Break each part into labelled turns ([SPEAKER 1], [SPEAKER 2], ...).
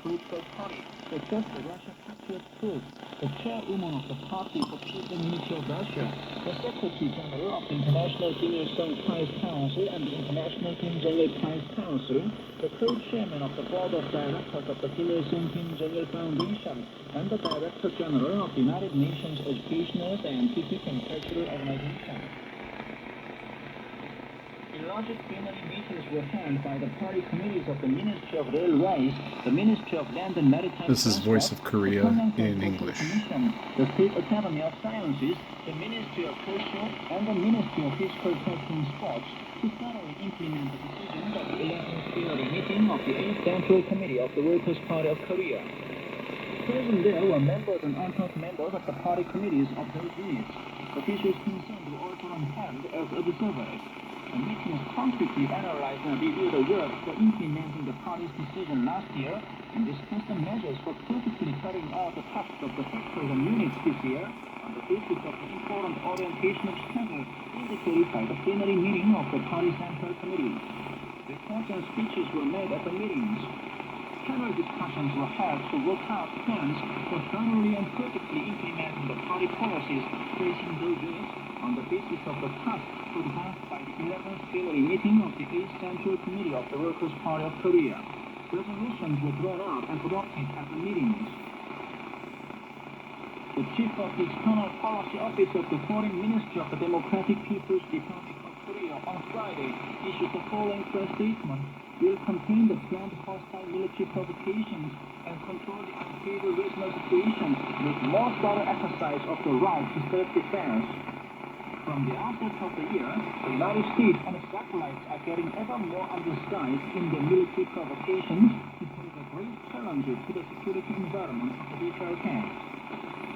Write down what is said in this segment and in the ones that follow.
[SPEAKER 1] People's Party, the just the Russia patriot group, the chairwoman of the party for peace and unity of Russia, the Secretary General of the International Kim Il-sung Prize Council and the International Kim Jong-il Prize Council, the co-chairman of the board of directors of the Kim Il-sung Kim Jong-il Foundation, and the Director General of the United Nations Educational, Scientific and Cultural Organization. Large plenary meetings were held by the party committees of the Ministry of Railways, the Ministry of Land and Maritime
[SPEAKER 2] This is Voice of Korea in English.
[SPEAKER 1] Commission, the State Academy of Sciences, the Ministry of Culture, and the Ministry of Physical Culture and Sports to thoroughly implement the decisions of the 11th plenary meeting of the 8th Central Committee of the Workers' Party of Korea. Present there were members and on-top members of the party committees of those units. Officials concerned were also on hand as observers. The meetings concretely analyzed and reviewed the work for implementing the party's decision last year and discussed the measures for critically carrying out the tasks of the sectors and units this year on the basis of the important orientation of schedule indicated by the plenary meeting of the party central committee. Reports and speeches were made at the meetings. Panel discussions were held to work out plans for thoroughly and critically implementing the party policies facing those units on the basis of the tasks put forth by the 11th plenary meeting of the 8th Central Committee of the Workers' Party of Korea. Resolutions were drawn out and adopted at the meetings. The Chief of the External Policy Office of the Foreign Ministry of the Democratic People's Republic of Korea on Friday issued the following press statement: will contain the planned hostile military provocations and control the unstable regional situation with more thorough exercise of the right to self-defense. From the outset of the year, the United States and its satellites are getting ever more undersized in their military provocations to pose a great challenge to the security environment of the DPRK.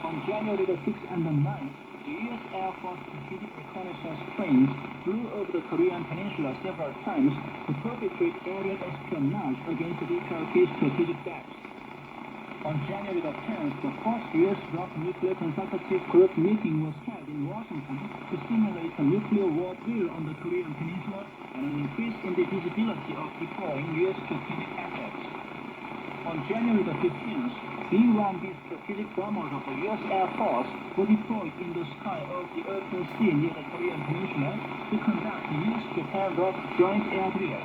[SPEAKER 1] On January the 6th and the 9th, the U.S. Air Force strategic reconnaissance planes flew over the Korean peninsula several times to perpetrate aerial espionage against the DPRK's strategic base. On January the 10th, the first U.S.-Rock Nuclear Consultative Group meeting was held in Washington to simulate a nuclear war drill on the Korean peninsula and an increase in the visibility of deploying U.S. strategic assets. On January the 15th, B-1B strategic bombers of the U.S. Air Force were deployed in the sky of the open sea near the Korean peninsula to conduct the U.S.-Japan ROK joint air drill.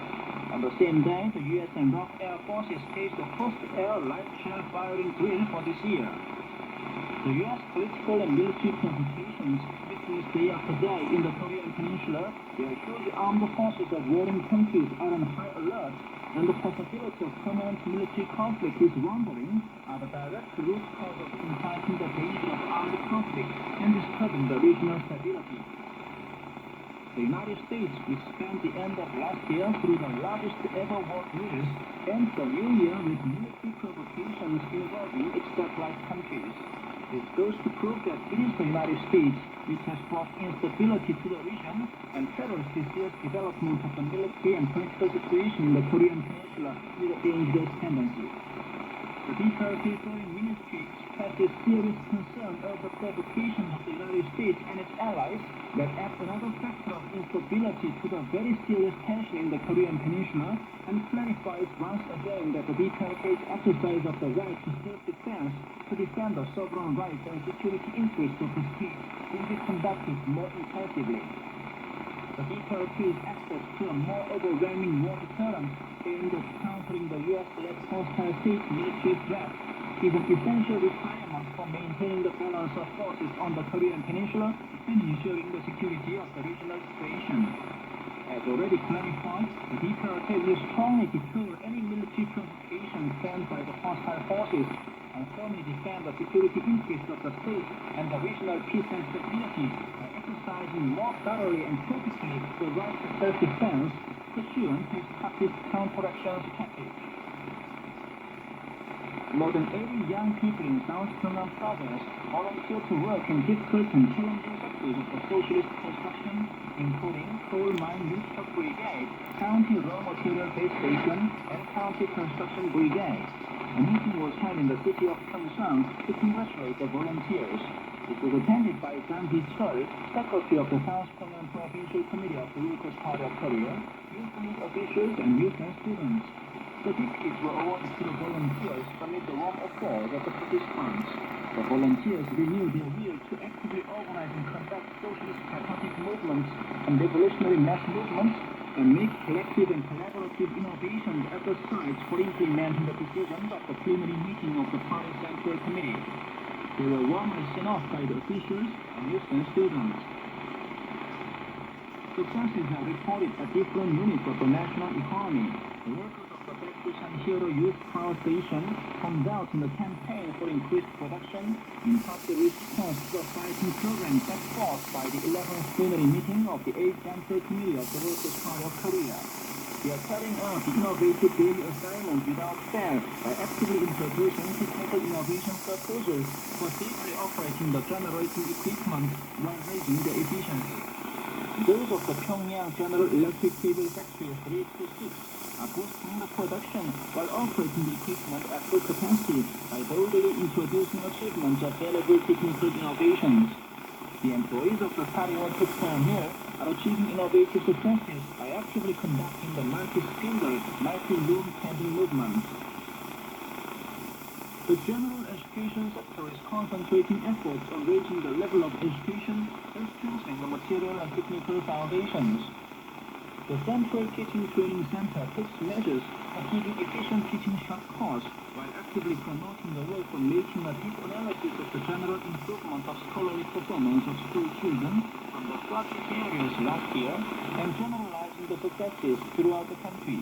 [SPEAKER 1] On the same day, the U.S. and ROK Air Forces staged the first air light shell firing drill for this year. The U.S. political and military provocations witnessed day after day in the Korean peninsula, where huge armed forces of warring countries are on high alert, and the possibility of permanent military conflict is wandering, are the direct root cause of inciting the danger of armed conflict and disturbing the regional stability. The United States, which spent the end of last year through the largest ever war drills, ends the new year with military provocations involving its satellite countries. This goes to prove that it is the United States which has brought instability to the region and fetters the serious development of the military and political situation in the Korean peninsula with a dangerous tendency. The DPRK Foreign Ministry expresses serious concern over the provocations of the United States and its allies that add another factor of instability to the very serious tension in the Korean peninsula, and clarifies once again that the DPRK's exercise of the right to self-defense to defend the sovereign rights and security interests of the state will be conducted more intensively. The DPRK's access to a more overwhelming war deterrent aimed at countering the U.S.-led hostile state military threat is an essential requirement for maintaining the balance of forces on the Korean peninsula and ensuring the security of the regional situation. As already clarified, the DPRK will strongly deter any military provocation planned by the hostile forces and firmly defend the security interests of the state and the regional peace and stability by exercising more thoroughly and critically the right to self-defense pursuant to its tactics counteraction tactics. More than 80 young people in South Gyeongsang province volunteer to work in difficult and challenging sectors of the socialist construction, including coal mine youth truck brigade, county raw material base station, and county construction brigade. A meeting was held in the city of Gyeongsang to congratulate the volunteers. It was attended by Jang Gi-cheol, Secretary of the South Gyeongsang Provincial Committee of the Workers' Party of Korea, youth league officials, and youth and students. Certificates were awarded to the volunteers amid the warm applause of the participants. The volunteers renewed their will to actively organize and conduct socialist patriotic movements and revolutionary mass movements and make collective and collaborative innovations at the sites for implementing the decisions of the preliminary meeting of the party Central Committee. They were warmly sent off by the officials and youth and students. Successes are reported at different units of the national economy. The workers of the San Diego Youth Power Station comes out in the campaign for increased production in popular response to the fighting program set forth by the 11th plenary meeting of the 8th Central Committee of the Workers' Party of Korea. They are carrying out the innovative daily assignment without fail by actively introducing technical innovation proposals for safely operating the generating equipment while raising their efficiency. Those of the Pyongyang General Electric Cable Factory 3 to 6 are boosting the production while operating the equipment at full capacity by boldly introducing achievements of valuable technical innovations. The employees of the Taiwan textile mill are achieving innovative successes by actively conducting the multi-spindle, multi-loom tending movement. The general education sector is concentrating efforts on raising the level of education and strengthening the material and technical foundations. The Central Teaching Training Center takes measures for giving efficient teaching short course while actively promoting the work of making a deep analysis of the general improvement of scholarly performance of school children from the practice areas last year and generalizing the successes throughout the country.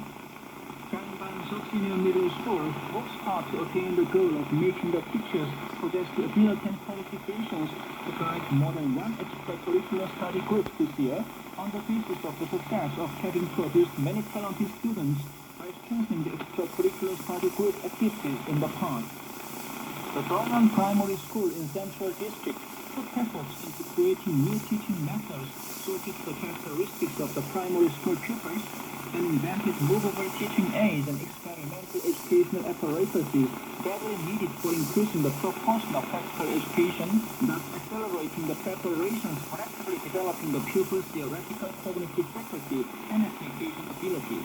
[SPEAKER 1] Gangbang-suk Senior Middle School works hard to attain the goal of making the teachers possess the ability and qualifications to guide more than one extracurricular study group this year on the basis of the success of having produced many talented students by strengthening the extracurricular study group activities in the past. The Dongan Primary School in Central District took efforts into creating new teaching methods suited to the characteristics of the primary school pupils and invented movable teaching aids and experimental educational apparatuses badly needed for increasing the proportion of practical education, thus accelerating the preparations for actively developing the pupils' theoretical cognitive faculty and application ability.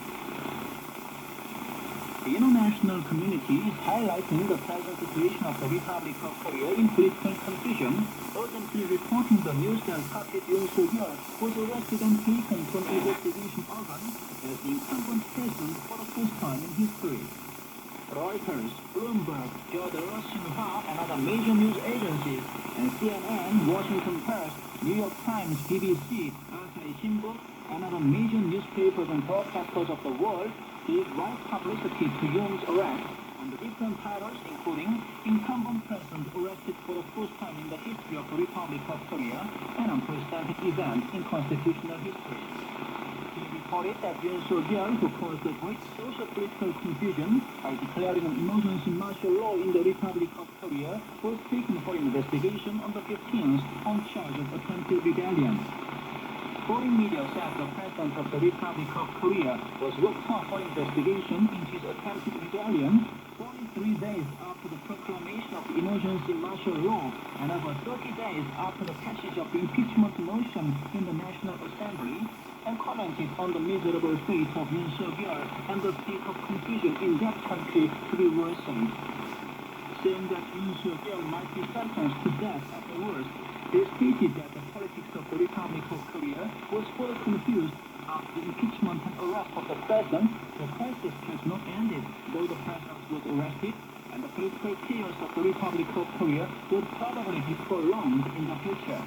[SPEAKER 1] The international community is highlighting the present situation of the Republic of Korea in political confusion, urgently reporting the news that Satellit was arrested and taken to an investigation organ as the incumbent president for the first time in history. Reuters, Bloomberg, Yodel, Xinhua, and other major news agencies, and CNN, Washington Post, New York Times, BBC, Asahi Shimbun, and other major newspapers and broadcasters of the world gave wide publicity to Yoon's arrest on the different titles including incumbent president arrested for the first time in the history of the Republic of Korea, an unprecedented event in constitutional history. He reported that Yoon Suk-yeol, who caused a great social-political confusion by declaring an emergency martial law in the Republic of Korea, was taken for investigation on the 15th on charge of attempted rebellion. Foreign media said the president of the Republic of Korea was locked up for investigation in his attempted rebellion 43 days after the proclamation of the emergency martial law and over 30 days after the passage of the impeachment motion in the National Assembly, and commented on the miserable fate of Yoon Suk-yeol and the state of confusion in that country to be worsened. Saying that Yoon Suk-yeol might be sentenced to death at the worst, they stated that the politics of the Republic of Korea was further confused after the impeachment and arrest of the president. The crisis has not ended, though the president was arrested, and the political chaos of the Republic of Korea would probably be prolonged in the future.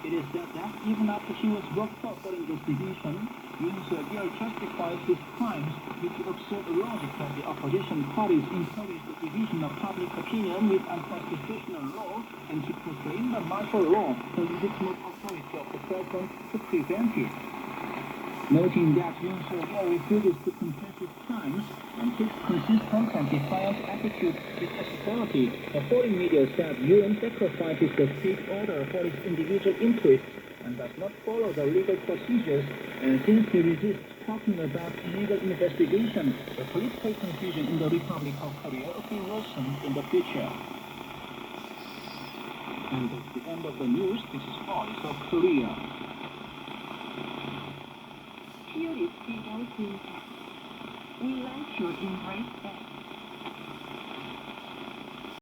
[SPEAKER 1] It is said that even after he was brought up for investigation, Yoon Suk-yeol justifies his crimes with the absurd logic that the opposition parties encourage the division of public opinion with unconstitutional law, and he proclaimed the martial law the legitimate authority of the president to prevent it. Noting that Yoon Suk-yeol refuses to confess his crimes and takes consistent and defiant attitude with accountability, the foreign media said Yoon sacrifices the state order for his individual interests and does not follow the legal procedures, and since he resists talking about legal investigation, the political confusion in the Republic of Korea will worsen in the future. And that's the end of the news. This is Voice of Korea.
[SPEAKER 3] Here is the Elsie. We like your embrace that.